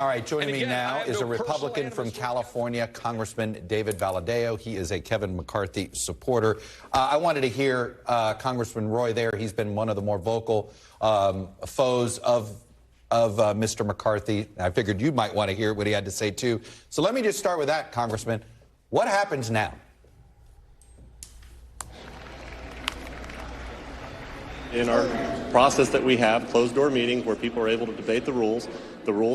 All right, joining me now is a Republican from California, Congressman David Valadao. He is a Kevin McCarthy supporter. I wanted to hear Congressman Roy there. He's been one of the more vocal foes of Mr. McCarthy. I figured you might want to hear what he had to say, too. So let me just start with that, Congressman. What happens now? In our process that we have, closed-door meetings where people are able to debate the rules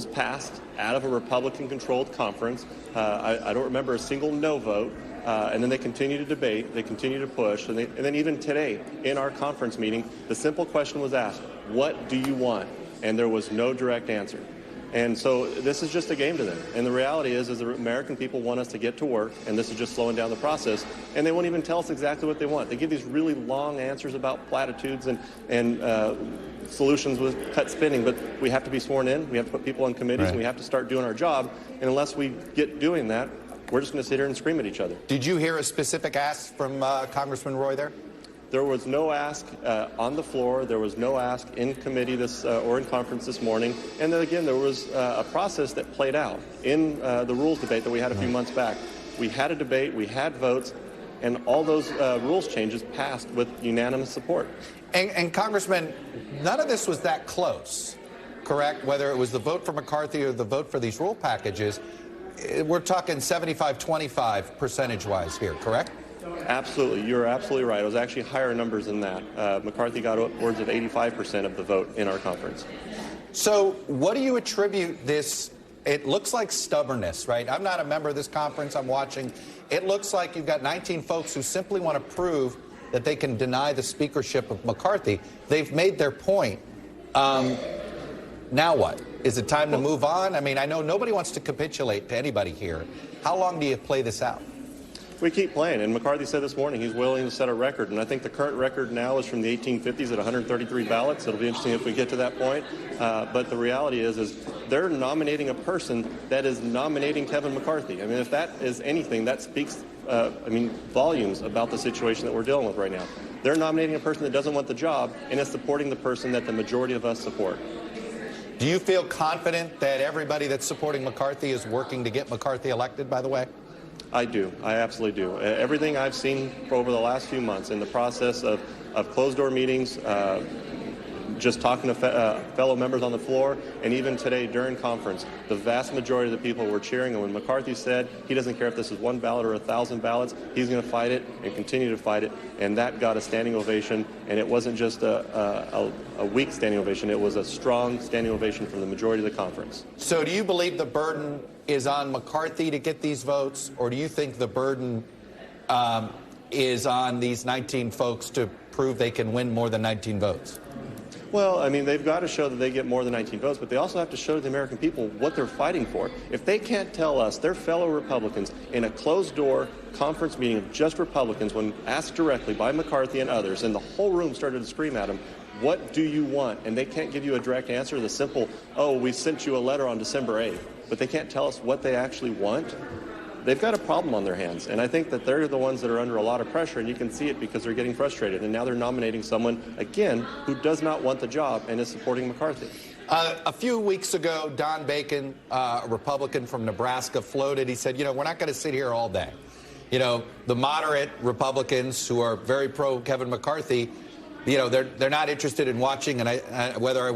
passed out of a Republican-controlled conference. I don't remember a single no vote. And then they continue to debate, they continue to push, and then even today in our conference meeting, the simple question was asked, what do you want? And there was no direct answer. And so this is just a game to them. And the reality is the American people want us to get to work, and this is just slowing down the process. And they won't even tell us exactly what they want. They give these really long answers about platitudes and solutions with cut spending, but we have to be sworn in, we have to put people on committees, right, and we have to start doing our job. And unless we get doing that, we're just going to sit here and scream at each other. Did you hear a specific ask from Congressman Roy there? There was no ask on the floor. There was no ask in committee or in conference this morning. And then again, there was a process that played out in the rules debate that we had a few months back. We had a debate, we had votes, and all those rules changes passed with unanimous support. And Congressman, none of this was that close, correct? Whether it was the vote for McCarthy or the vote for these rule packages, we're talking 75-25 percentage-wise here, correct? Absolutely. You're absolutely right. It was actually higher numbers than that. McCarthy got upwards of 85% of the vote in our conference. So what do you attribute this? It looks like stubbornness, right? I'm not a member of this conference. I'm watching. It looks like you've got 19 folks who simply want to prove that they can deny the speakership of McCarthy. They've made their point. Now what? Is it time to move on? I mean, I know nobody wants to capitulate to anybody here. How long do you play this out? We keep playing, and McCarthy said this morning he's willing to set a record, and I think the current record now is from the 1850s at 133 ballots. It'll be interesting if we get to that point, but the reality is they're nominating a person that is nominating Kevin McCarthy. I mean, if that is anything, that speaks, volumes about the situation that we're dealing with right now. They're nominating a person that doesn't want the job and is supporting the person that the majority of us support. Do you feel confident that everybody that's supporting McCarthy is working to get McCarthy elected, by the way? I do. I absolutely do. Everything I've seen over the last few months in the process of closed-door meetings, just talking to fellow members on the floor, and even today during conference, the vast majority of the people were cheering. And when McCarthy said he doesn't care if this is one ballot or 1,000 ballots, he's going to fight it and continue to fight it. And that got a standing ovation. And it wasn't just a weak standing ovation. It was a strong standing ovation from the majority of the conference. So do you believe the burden is on McCarthy to get these votes, or do you think the burden is on these 19 folks to prove they can win more than 19 votes? Well, I mean, they've got to show that they get more than 19 votes, but they also have to show to the American people what they're fighting for. If they can't tell us, their fellow Republicans, in a closed-door conference meeting of just Republicans, when asked directly by McCarthy and others, and the whole room started to scream at him, what do you want? And they can't give you a direct answer, the simple, oh, we sent you a letter on December 8th, but they can't tell us what they actually want. They've got a problem on their hands, and I think that they're the ones that are under a lot of pressure, and you can see it because they're getting frustrated, and now they're nominating someone, again, who does not want the job and is supporting McCarthy. A few weeks ago, Don Bacon, a Republican from Nebraska, floated. He said, you know, we're not going to sit here all day. You know, the moderate Republicans who are very pro-Kevin McCarthy, you know, they're not interested in watching, and whether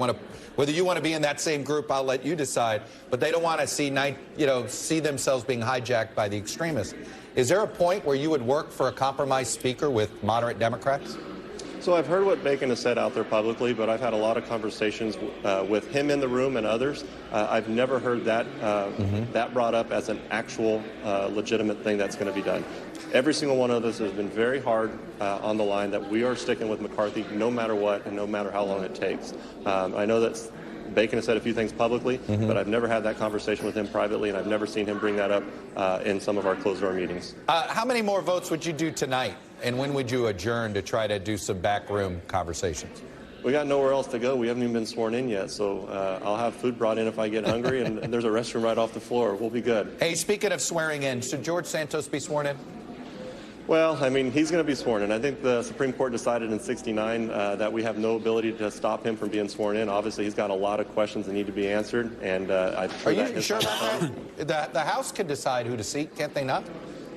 you want to be in that same group, I'll let you decide. But they don't want to see themselves being hijacked by the extremists. Is there a point where you would work for a compromised speaker with moderate Democrats? So I've heard what Bacon has said out there publicly, but I've had a lot of conversations with him in the room and others. I've never heard that that brought up as an actual legitimate thing that's going to be done. Every single one of us has been very hard on the line that we are sticking with McCarthy no matter what and no matter how long it takes. I know that Bacon has said a few things publicly, but I've never had that conversation with him privately, and I've never seen him bring that up in some of our closed-door meetings. How many more votes would you do tonight, and when would you adjourn to try to do some backroom conversations? We got nowhere else to go. We haven't even been sworn in yet, so I'll have food brought in if I get hungry, and there's a restroom right off the floor. We'll be good. Hey, speaking of swearing in, should George Santos be sworn in? Well, I mean, he's going to be sworn in. I think the Supreme Court decided in '69 that we have no ability to stop him from being sworn in. Obviously, he's got a lot of questions that need to be answered. And Are you sure about that? The House can decide who to seat, can't they not?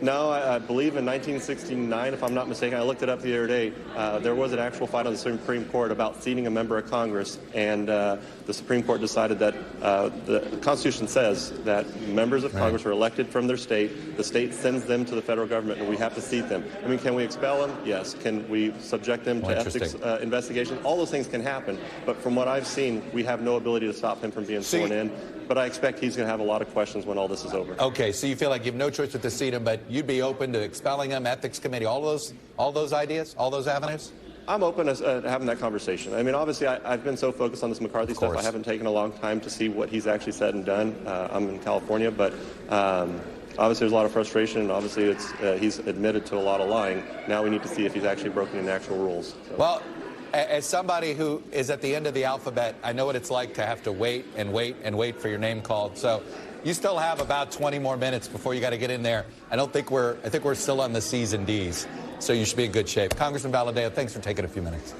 No, I believe in 1969, if I'm not mistaken, I looked it up the other day, there was an actual fight on the Supreme Court about seating a member of Congress, and the Supreme Court decided that the Constitution says that members of Congress are elected from their state, the state sends them to the federal government, and we have to seat them. I mean, can we expel them? Yes. Can we subject them to ethics investigation? All those things can happen, but from what I've seen, we have no ability to stop him from being sworn in. But I expect he's going to have a lot of questions when all this is over. Okay, so you feel like you have no choice but to seat him, but you'd be open to expelling him, ethics committee, all those ideas, all those avenues? I'm open to having that conversation. I mean, obviously, I've been so focused on this McCarthy stuff, I haven't taken a long time to see what he's actually said and done. I'm in California, but obviously there's a lot of frustration, and obviously he's admitted to a lot of lying. Now we need to see if he's actually broken any actual rules. So. Well, as somebody who is at the end of the alphabet, I know what it's like to have to wait and wait and wait for your name called. So you still have about 20 more minutes before you got to get in there. I think we're still on the C's and D's. So you should be in good shape. Congressman Valadao, thanks for taking a few minutes.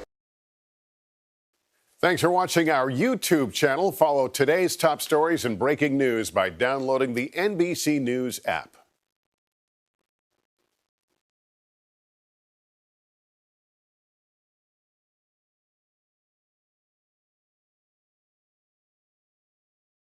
Thanks for watching our YouTube channel. Follow today's top stories and breaking news by downloading the NBC News app.